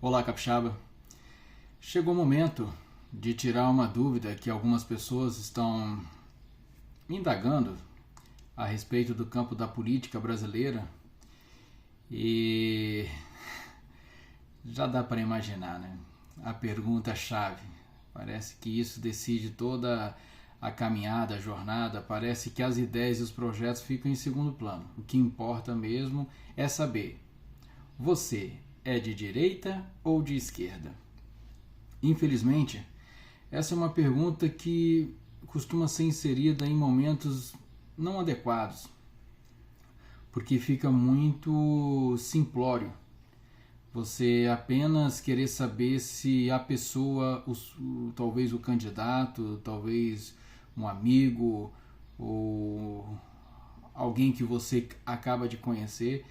Olá, capixaba. Chegou o momento de tirar uma dúvida que algumas pessoas estão me indagando a respeito do campo da política brasileira e já dá para imaginar, né? A pergunta-chave. Parece que isso decide toda a caminhada, a jornada. Parece que as ideias e os projetos ficam em segundo plano. O que importa mesmo é saber: você é de direita ou de esquerda? Infelizmente, essa é uma pergunta que costuma ser inserida em momentos não adequados, porque fica muito simplório. Você apenas querer saber se a pessoa, talvez o candidato, talvez um amigo ou alguém que você acaba de conhecer,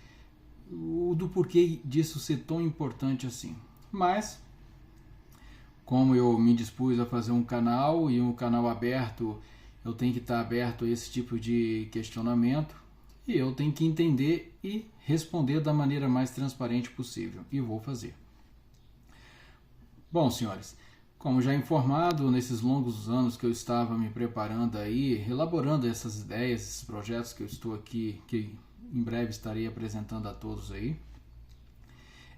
do porquê disso ser tão importante assim. Mas, como eu me dispus a fazer um canal e um canal aberto, eu tenho que estar aberto a esse tipo de questionamento e eu tenho que entender e responder da maneira mais transparente possível, e vou fazer. Bom, senhores, como já informado, nesses longos anos que eu estava me preparando aí, elaborando essas ideias, esses projetos que eu estou aqui, que em breve estarei apresentando a todos aí,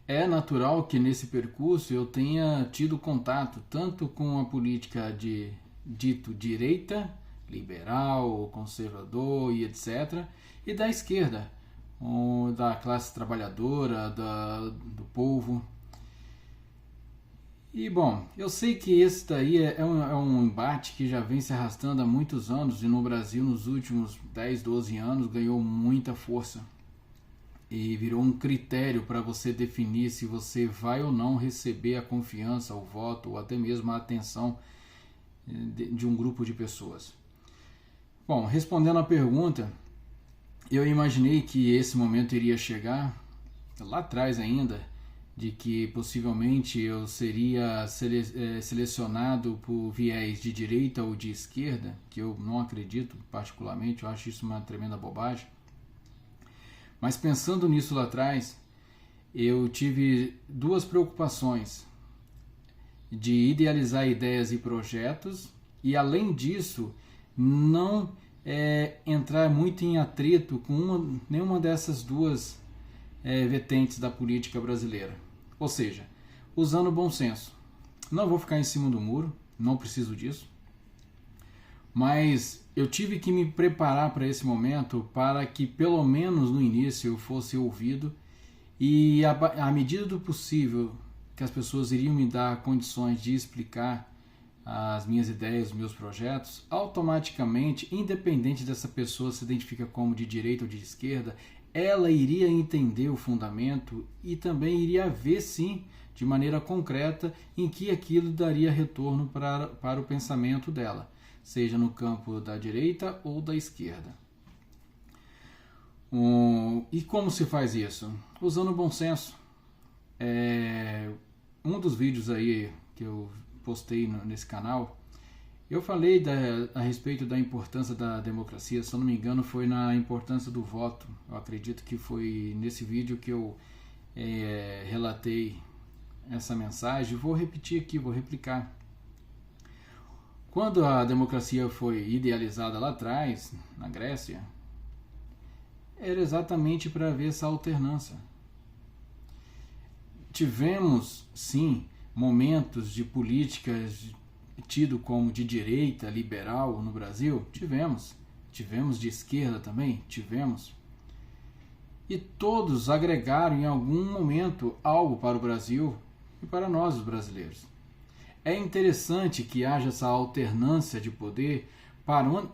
é natural que nesse percurso eu tenha tido contato tanto com a política de dito direita, liberal, conservador e etc., e da esquerda, da classe trabalhadora, do povo. E bom, eu sei que esse daí é um embate que já vem se arrastando há muitos anos e no Brasil nos últimos 10, 12 anos ganhou muita força e virou um critério para você definir se você vai ou não receber a confiança, o voto ou até mesmo a atenção de um grupo de pessoas. Bom, respondendo à pergunta, eu imaginei que esse momento iria chegar lá atrás ainda, de que possivelmente eu seria selecionado por viés de direita ou de esquerda, que eu não acredito particularmente, eu acho isso uma tremenda bobagem. Mas pensando nisso lá atrás, eu tive duas preocupações: de idealizar ideias e projetos e, além disso, não entrar muito em atrito com nenhuma dessas duas vertentes da política brasileira. Ou seja, usando o bom senso. Não vou ficar em cima do muro, não preciso disso. Mas eu tive que me preparar para esse momento para que, pelo menos no início, eu fosse ouvido e, à medida do possível, que as pessoas iriam me dar condições de explicar as minhas ideias, os meus projetos, automaticamente, independente dessa pessoa se identifica como de direita ou de esquerda, ela iria entender o fundamento e também iria ver, sim, de maneira concreta, em que aquilo daria retorno para o pensamento dela, seja no campo da direita ou da esquerda. E como se faz isso? Usando o bom senso. Um dos vídeos aí que eu postei nesse canal, eu falei a respeito da importância da democracia. Se eu não me engano, foi na importância do voto. Eu acredito que foi nesse vídeo que eu relatei essa mensagem. Vou repetir aqui, vou replicar. Quando a democracia foi idealizada lá atrás, na Grécia, era exatamente para ver essa alternância. Tivemos, sim, momentos de políticas tido como de direita, liberal no Brasil? Tivemos. Tivemos de esquerda também? Tivemos. E todos agregaram em algum momento algo para o Brasil e para nós, os brasileiros. É interessante que haja essa alternância de poder.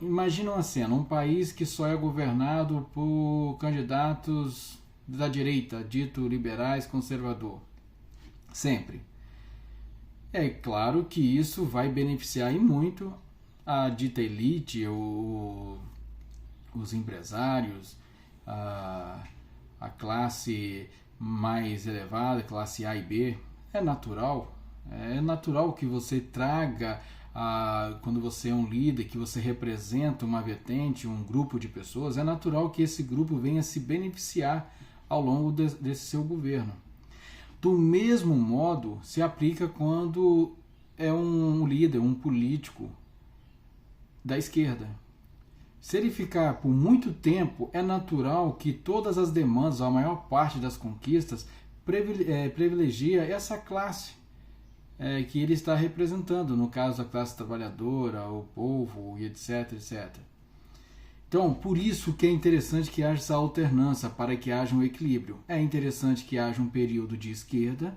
Imagina uma cena, um país que só é governado por candidatos da direita, dito liberais, conservador. Sempre. É claro que isso vai beneficiar e muito a dita elite, os empresários, a classe mais elevada, classe A e B. É natural que você traga, quando você é um líder, que você representa uma vertente, um grupo de pessoas, é natural que esse grupo venha se beneficiar ao longo desse seu governo. Do mesmo modo, se aplica quando é um líder, um político da esquerda. Se ele ficar por muito tempo, é natural que todas as demandas, a maior parte das conquistas, privilegia essa classe que ele está representando, no caso a classe trabalhadora, o povo, e etc, etc. Então, por isso que é interessante que haja essa alternância, para que haja um equilíbrio. É interessante que haja um período de esquerda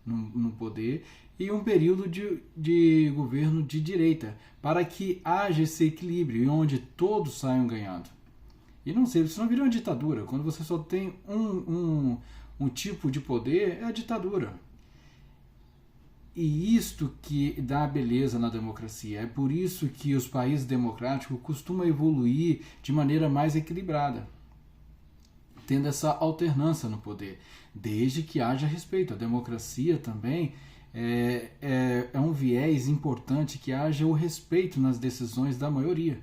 no poder e um período de governo de direita, para que haja esse equilíbrio, onde todos saiam ganhando. E não sei, senão vira uma ditadura. Quando você só tem um tipo de poder, é a ditadura. E isto que dá beleza na democracia. É por isso que os países democráticos costumam evoluir de maneira mais equilibrada, tendo essa alternância no poder, desde que haja respeito. A democracia também é um viés importante, que haja o respeito nas decisões da maioria.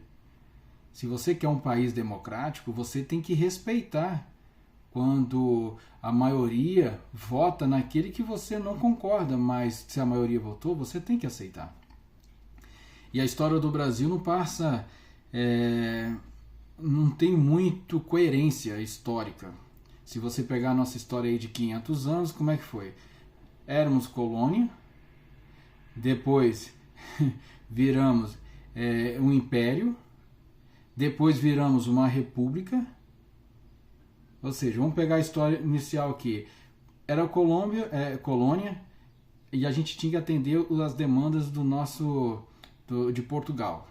Se você quer um país democrático, você tem que respeitar quando a maioria vota naquele que você não concorda, mas se a maioria votou, você tem que aceitar. E a história do Brasil não passa, não tem muito coerência histórica. Se você pegar a nossa história aí de 500 anos, como é que foi? Éramos colônia, depois viramos um império, depois viramos uma república. Ou seja, vamos pegar a história inicial aqui. Era colônia, e a gente tinha que atender as demandas de Portugal.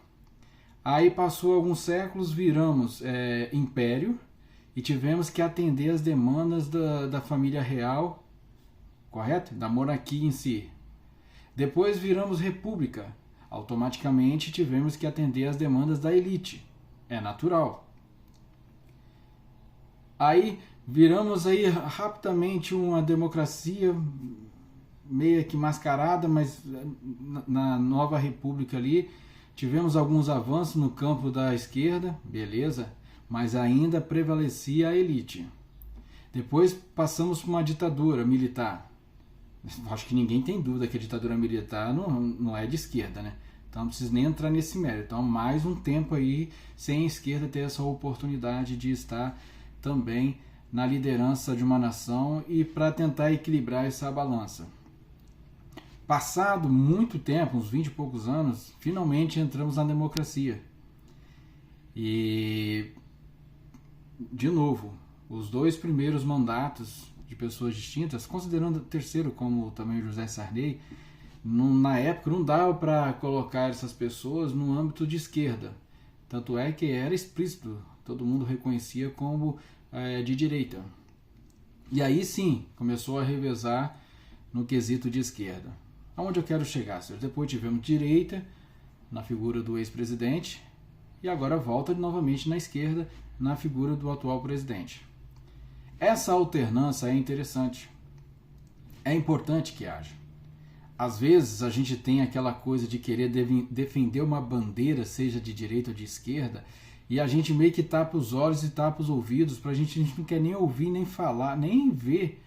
Aí passou alguns séculos, viramos império e tivemos que atender as demandas da família real, correto? Da monarquia em si. Depois viramos república. Automaticamente tivemos que atender as demandas da elite. É natural. Aí viramos aí rapidamente uma democracia meio que mascarada, mas na nova república ali tivemos alguns avanços no campo da esquerda, beleza, mas ainda prevalecia a elite. Depois passamos por uma ditadura militar. Acho que ninguém tem dúvida que a ditadura militar não é de esquerda, né? Então não preciso nem entrar nesse mérito. Então mais um tempo aí sem a esquerda ter essa oportunidade de estar também na liderança de uma nação e para tentar equilibrar essa balança. Passado muito tempo, uns 20 e poucos anos, finalmente entramos na democracia. E, de novo, os dois primeiros mandatos de pessoas distintas, considerando o terceiro como também José Sarney, na época não dava para colocar essas pessoas no âmbito de esquerda. Tanto é que era explícito, todo mundo reconhecia como de direita. E aí sim, começou a revezar no quesito de esquerda. Aonde eu quero chegar, senhor? Depois tivemos direita, na figura do ex-presidente, e agora volta novamente na esquerda, na figura do atual presidente. Essa alternância é interessante. É importante que haja. Às vezes a gente tem aquela coisa de querer defender uma bandeira, seja de direita ou de esquerda, e a gente meio que tapa os olhos e tapa os ouvidos, a gente não quer nem ouvir, nem falar, nem ver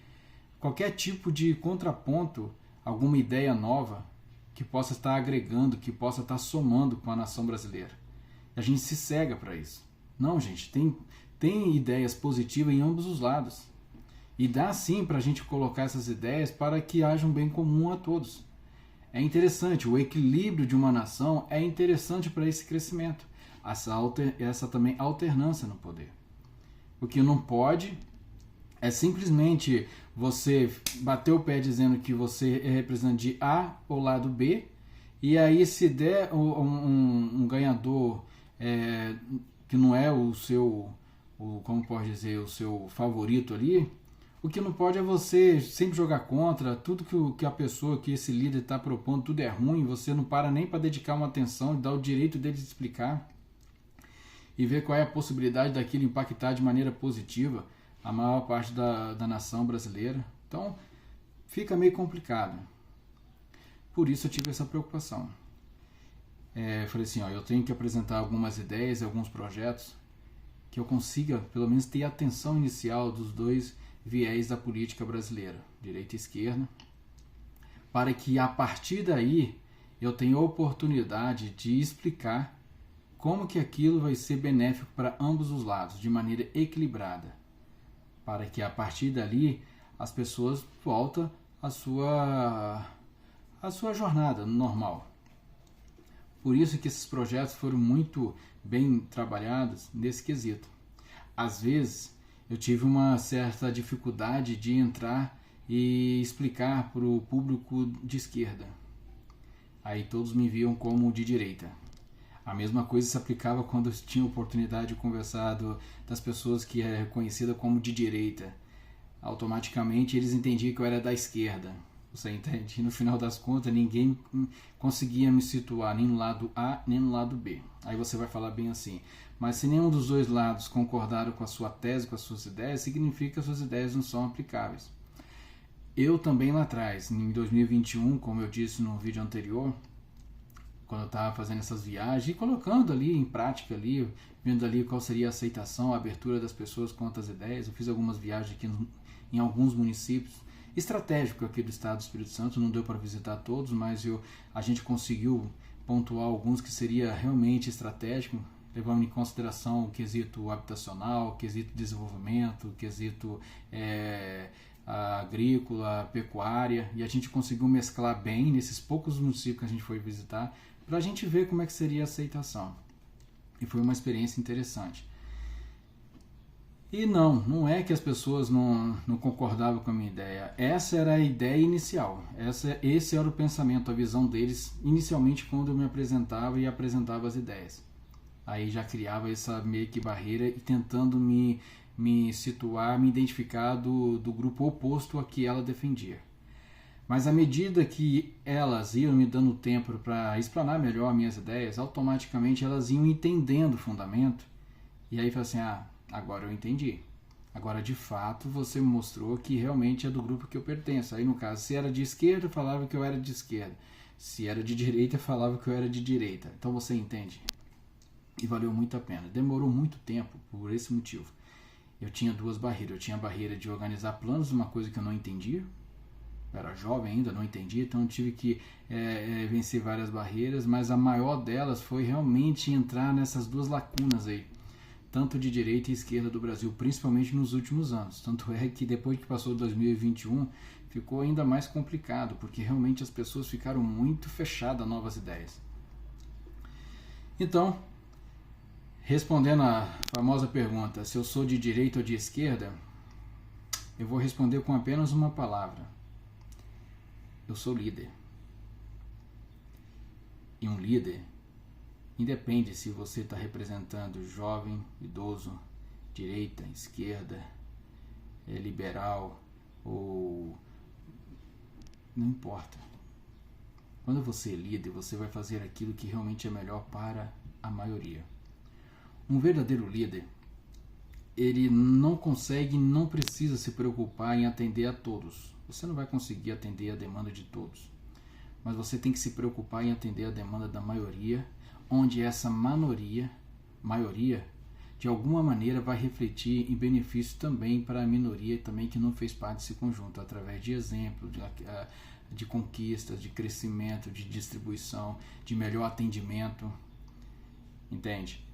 qualquer tipo de contraponto, alguma ideia nova que possa estar agregando, que possa estar somando com a nação brasileira. A gente se cega para isso. Não, gente, tem ideias positivas em ambos os lados. E dá sim para a gente colocar essas ideias para que haja um bem comum a todos. É interessante, o equilíbrio de uma nação é interessante para esse crescimento. Essa também alternância no poder. O que não pode é simplesmente você bater o pé dizendo que você é representante de A ou lado B, e aí se der um ganhador que não é o seu, como pode dizer, o seu favorito ali, o que não pode é você sempre jogar contra, tudo que a pessoa, que esse líder está propondo, tudo é ruim, você não para nem para dedicar uma atenção e dar o direito dele de explicar e ver qual é a possibilidade daquilo impactar de maneira positiva a maior parte da nação brasileira. Então, fica meio complicado. Por isso eu tive essa preocupação. Falei assim, eu tenho que apresentar algumas ideias e alguns projetos que eu consiga, pelo menos, ter a atenção inicial dos dois viés da política brasileira, direita e esquerda, para que a partir daí eu tenha a oportunidade de explicar como que aquilo vai ser benéfico para ambos os lados, de maneira equilibrada, para que a partir dali as pessoas voltem à sua jornada normal. Por isso que esses projetos foram muito bem trabalhados nesse quesito. Às vezes eu tive uma certa dificuldade de entrar e explicar para o público de esquerda. Aí todos me viam como de direita. A mesma coisa se aplicava quando eu tinha oportunidade de conversar das pessoas que é conhecida como de direita. Automaticamente eles entendiam que eu era da esquerda. Você entende? E no final das contas ninguém conseguia me situar nem no lado A nem no lado B. Aí você vai falar bem assim, mas se nenhum dos dois lados concordaram com a sua tese, com as suas ideias, significa que as suas ideias não são aplicáveis. Eu também lá atrás, em 2021, como eu disse no vídeo anterior, quando eu estava fazendo essas viagens e colocando ali em prática, ali, vendo ali qual seria a aceitação, a abertura das pessoas quanto às ideias, eu fiz algumas viagens aqui em alguns municípios estratégicos aqui do estado do Espírito Santo, não deu para visitar todos, mas a gente conseguiu pontuar alguns que seria realmente estratégico, levando em consideração o quesito habitacional, o quesito desenvolvimento, o quesito agrícola, pecuária, e a gente conseguiu mesclar bem nesses poucos municípios que a gente foi visitar, para a gente ver como é que seria a aceitação. E foi uma experiência interessante. E não é que as pessoas não concordavam com a minha ideia. Essa era a ideia inicial. Esse era o pensamento, a visão deles, inicialmente quando eu me apresentava e apresentava as ideias. Aí já criava essa meio que barreira e tentando me situar, me identificar do grupo oposto a que ela defendia. Mas à medida que elas iam me dando tempo para explanar melhor minhas ideias, automaticamente elas iam entendendo o fundamento. E aí fala assim, agora eu entendi. Agora de fato você mostrou que realmente é do grupo que eu pertenço. Aí no caso, se era de esquerda, falava que eu era de esquerda. Se era de direita, falava que eu era de direita. Então você entende? E valeu muito a pena. Demorou muito tempo por esse motivo. Eu tinha duas barreiras. Eu tinha a barreira de organizar planos, uma coisa que eu não entendia. Eu era jovem ainda, não entendia, então eu tive que vencer várias barreiras, mas a maior delas foi realmente entrar nessas duas lacunas aí, tanto de direita e esquerda do Brasil, principalmente nos últimos anos. Tanto é que depois que passou 2021, ficou ainda mais complicado, porque realmente as pessoas ficaram muito fechadas a novas ideias. Então, respondendo a famosa pergunta, se eu sou de direita ou de esquerda, eu vou responder com apenas uma palavra. Eu sou líder. E um líder, independe se você está representando jovem, idoso, direita, esquerda, liberal ou... não importa. Quando você é líder, você vai fazer aquilo que realmente é melhor para a maioria. Um verdadeiro líder, ele não consegue, não precisa se preocupar em atender a todos. Você não vai conseguir atender a demanda de todos. Mas você tem que se preocupar em atender a demanda da maioria, onde essa maioria, de alguma maneira vai refletir em benefício também para a minoria também que não fez parte desse conjunto, através de exemplo, de conquistas, de crescimento, de distribuição, de melhor atendimento. Entende?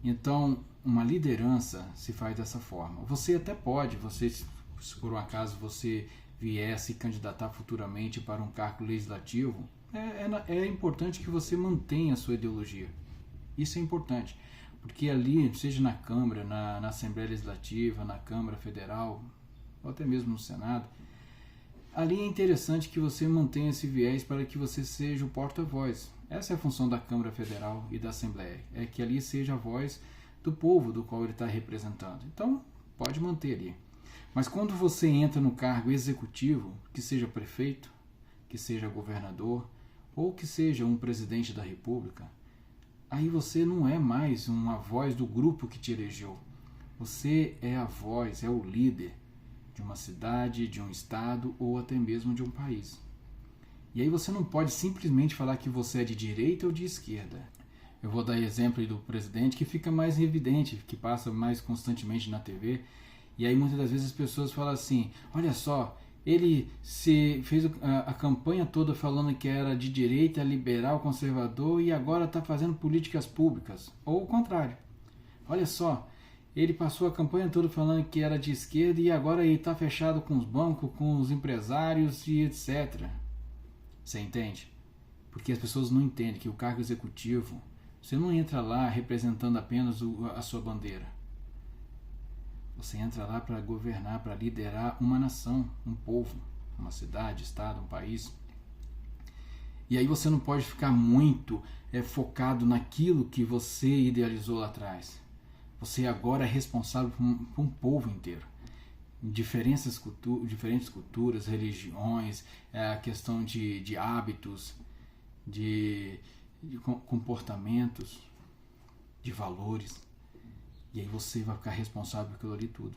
Então, uma liderança se faz dessa forma. Você até pode, se por um acaso você vier se candidatar futuramente para um cargo legislativo, é importante que você mantenha a sua ideologia. Isso é importante, porque ali, seja na Câmara, na Assembleia Legislativa, na Câmara Federal, ou até mesmo no Senado, ali é interessante que você mantenha esse viés para que você seja o porta-voz. Essa é a função da Câmara Federal e da Assembleia, é que ali seja a voz do povo do qual ele está representando. Então, pode manter ali. Mas quando você entra no cargo executivo, que seja prefeito, que seja governador, ou que seja um presidente da república, aí você não é mais uma voz do grupo que te elegeu. Você é a voz, é o líder de uma cidade, de um estado ou até mesmo de um país. E aí você não pode simplesmente falar que você é de direita ou de esquerda. Eu vou dar exemplo aí do presidente que fica mais evidente, que passa mais constantemente na TV, E aí muitas das vezes as pessoas falam assim, olha só, ele se fez a campanha toda falando que era de direita, liberal, conservador e agora está fazendo políticas públicas. Ou o contrário. Olha só, ele passou a campanha toda falando que era de esquerda e agora ele está fechado com os bancos, com os empresários e etc. Você entende? Porque as pessoas não entendem que o cargo executivo, você não entra lá representando apenas a sua bandeira. Você entra lá para governar, para liderar uma nação, um povo, uma cidade, estado, um país. E aí você não pode ficar muito focado naquilo que você idealizou lá atrás. Você agora é responsável por um povo inteiro. Diferentes culturas, religiões, a questão de hábitos, de comportamentos, de valores. E aí você vai ficar responsável por aquilo ali tudo.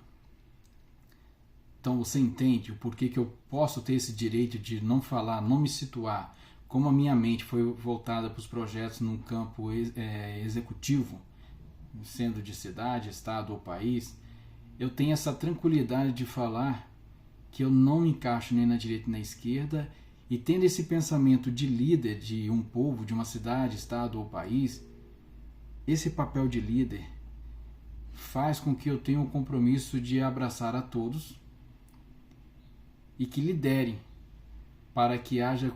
Então você entende o porquê que eu posso ter esse direito de não falar, não me situar, como a minha mente foi voltada para os projetos num campo executivo, sendo de cidade, estado ou país, eu tenho essa tranquilidade de falar que eu não me encaixo nem na direita nem na esquerda, e tendo esse pensamento de líder de um povo, de uma cidade, estado ou país, esse papel de líder faz com que eu tenha o compromisso de abraçar a todos e que liderem para que haja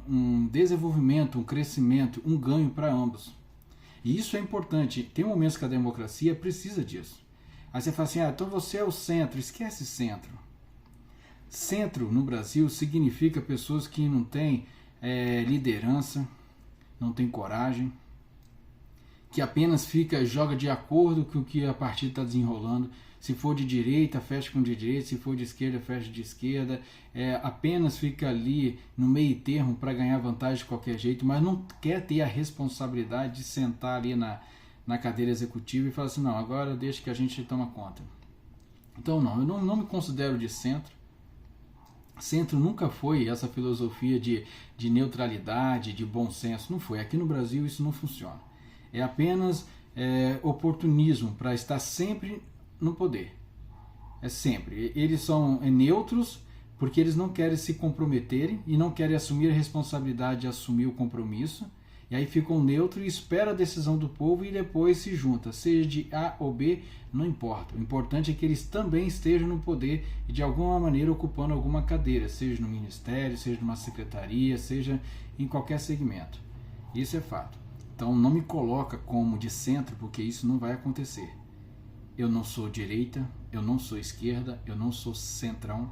um desenvolvimento, um crescimento, um ganho para ambos. E isso é importante. Tem momentos que a democracia precisa disso. Aí você fala assim, então você é o centro. Esquece centro. Centro no Brasil significa pessoas que não têm liderança, não têm coragem, que apenas joga de acordo com o que a partida está desenrolando. Se for de direita, fecha com de direita. Se for de esquerda, fecha de esquerda. Apenas fica ali no meio termo para ganhar vantagem de qualquer jeito, mas não quer ter a responsabilidade de sentar ali na cadeira executiva e falar assim, não, agora deixa que a gente toma conta. Então eu não me considero de centro. Centro nunca foi essa filosofia de neutralidade, de bom senso. Não foi. Aqui no Brasil isso não funciona. É apenas oportunismo para estar sempre no poder. É sempre. Eles são neutros porque eles não querem se comprometerem e não querem assumir a responsabilidade de assumir o compromisso. E aí ficam neutros e esperam a decisão do povo e depois se juntam. Seja de A ou B, não importa. O importante é que eles também estejam no poder e de alguma maneira ocupando alguma cadeira, seja no ministério, seja numa secretaria, seja em qualquer segmento. Isso é fato. Então não me coloca como de centro, porque isso não vai acontecer. Eu não sou direita, eu não sou esquerda, eu não sou centrão,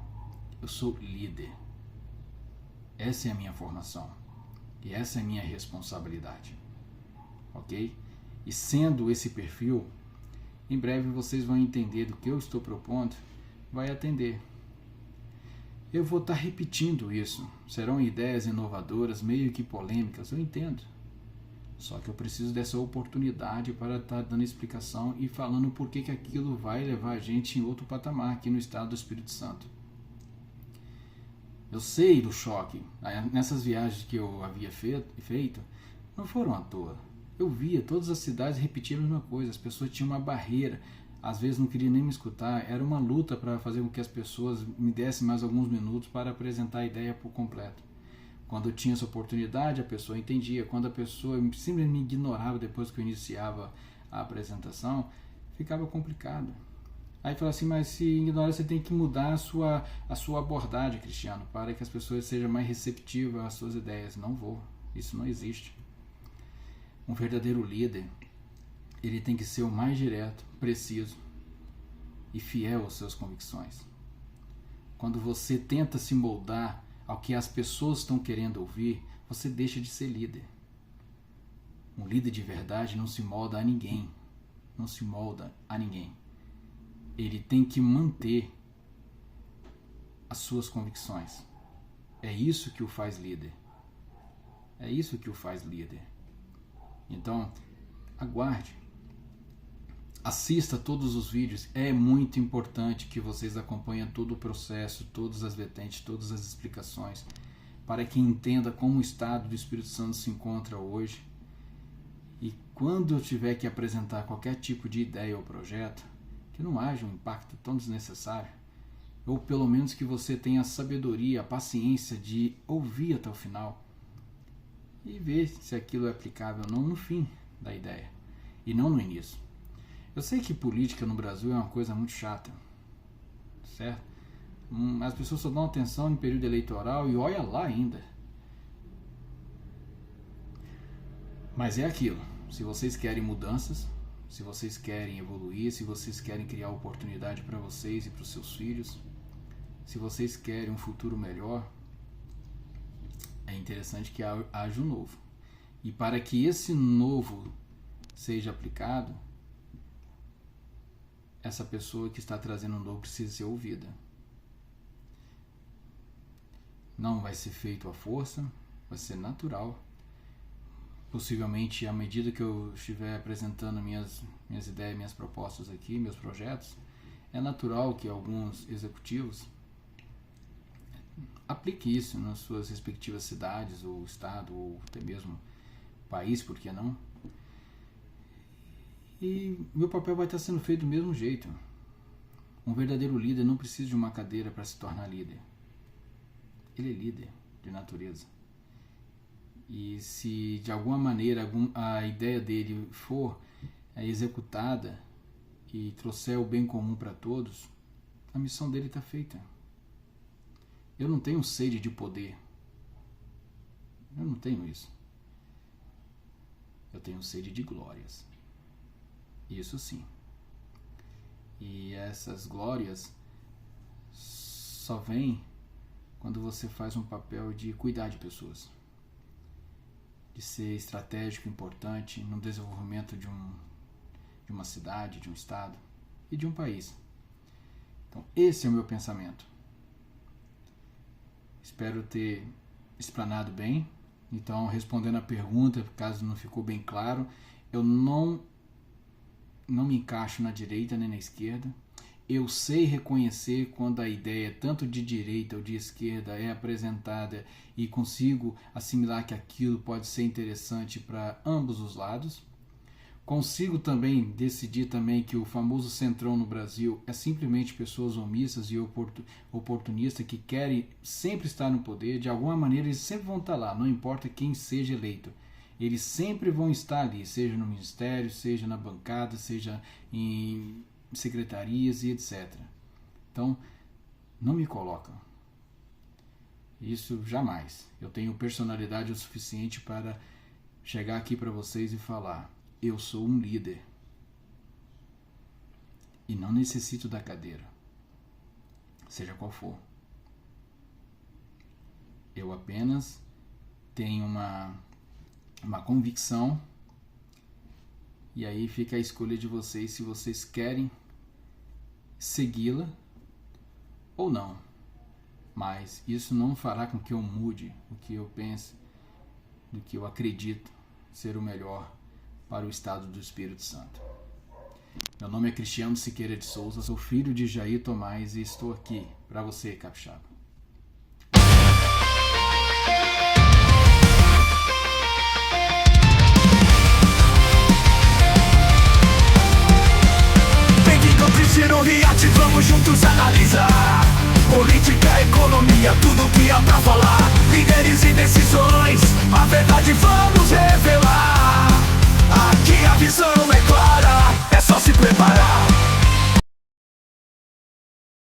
eu sou líder. Essa é a minha formação e essa é a minha responsabilidade, ok? E sendo esse perfil, em breve vocês vão entender do que eu estou propondo, vai atender. Eu vou estar repetindo isso, serão ideias inovadoras, meio que polêmicas, eu entendo. Só que eu preciso dessa oportunidade para estar dando explicação e falando por que aquilo vai levar a gente em outro patamar aqui no estado do Espírito Santo. Eu sei do choque. Nessas viagens que eu havia feito, não foram à toa. Eu via todas as cidades repetirem a mesma coisa. As pessoas tinham uma barreira. Às vezes não queriam nem me escutar. Era uma luta para fazer com que as pessoas me dessem mais alguns minutos para apresentar a ideia por completo. Quando eu tinha essa oportunidade, a pessoa entendia. Quando a pessoa simplesmente me ignorava depois que eu iniciava a apresentação, ficava complicado. Aí fala assim, mas se ignorar, você tem que mudar a sua abordagem, Cristiano, para que as pessoas sejam mais receptivas às suas ideias. Não vou. Isso não existe. Um verdadeiro líder, ele tem que ser o mais direto, preciso e fiel às suas convicções. Quando você tenta se moldar ao que as pessoas estão querendo ouvir, você deixa de ser líder. Um líder de verdade não se molda a ninguém. Não se molda a ninguém. Ele tem que manter as suas convicções. É isso que o faz líder. É isso que o faz líder. Então, aguarde. Assista todos os vídeos. É muito importante que vocês acompanhem todo o processo, todas as vertentes, todas as explicações, para que entenda como o estado do Espírito Santo se encontra hoje. E quando eu tiver que apresentar qualquer tipo de ideia ou projeto, que que não haja um impacto tão desnecessário, ou pelo menos que você tenha a sabedoria, a paciência de ouvir até o final e ver se aquilo é aplicável ou não no fim da ideia e não no início. Eu sei que política no Brasil é uma coisa muito chata, certo? As pessoas só dão atenção em período eleitoral e olha lá ainda. Mas é aquilo, se vocês querem mudanças, se vocês querem evoluir, se vocês querem criar oportunidade para vocês e para os seus filhos, se vocês querem um futuro melhor, é interessante que haja um novo. E para que esse novo seja aplicado, essa pessoa que está trazendo um novo precisa ser ouvida. Não vai ser feito à força, vai ser natural. Possivelmente, à medida que eu estiver apresentando minhas ideias, minhas propostas aqui, meus projetos, é natural que alguns executivos apliquem isso nas suas respectivas cidades, ou estado, ou até mesmo país, por que não? E meu papel vai estar sendo feito do mesmo jeito. Um verdadeiro líder não precisa de uma cadeira para se tornar líder. Ele é líder de natureza. E se de alguma maneira a ideia dele for executada e trouxer o bem comum para todos, a missão dele está feita. Eu não tenho sede de poder. Eu não tenho isso. Eu tenho sede de glórias. Isso sim. E essas glórias só vêm quando você faz um papel de cuidar de pessoas, de ser estratégico, importante no desenvolvimento de uma cidade, de um estado e de um país. Então, esse é o meu pensamento. Espero ter explanado bem. Então, respondendo a pergunta, caso não ficou bem claro, eu não me encaixo na direita nem na esquerda. Eu sei reconhecer quando a ideia, tanto de direita ou de esquerda, é apresentada e consigo assimilar que aquilo pode ser interessante para ambos os lados. Consigo também decidir também que o famoso centrão no Brasil é simplesmente pessoas omissas e oportunistas que querem sempre estar no poder. De alguma maneira eles sempre vão estar lá, não importa quem seja eleito. Eles sempre vão estar ali, seja no ministério, seja na bancada, seja em secretarias e etc. Então, não me colocam. Isso jamais. Eu tenho personalidade o suficiente para chegar aqui para vocês e falar: eu sou um líder. E não necessito da cadeira, seja qual for. Eu apenas tenho uma convicção, e aí fica a escolha de vocês se vocês querem segui-la ou não. Mas isso não fará com que eu mude o que eu penso, do que eu acredito ser o melhor para o estado do Espírito Santo. Meu nome é Cristiano Siqueira de Souza, sou filho de Jair Tomás e estou aqui para você, capixaba. No Riate, vamos juntos analisar política, economia, tudo que há pra falar. Líderes e decisões, a verdade vamos revelar. Aqui a visão é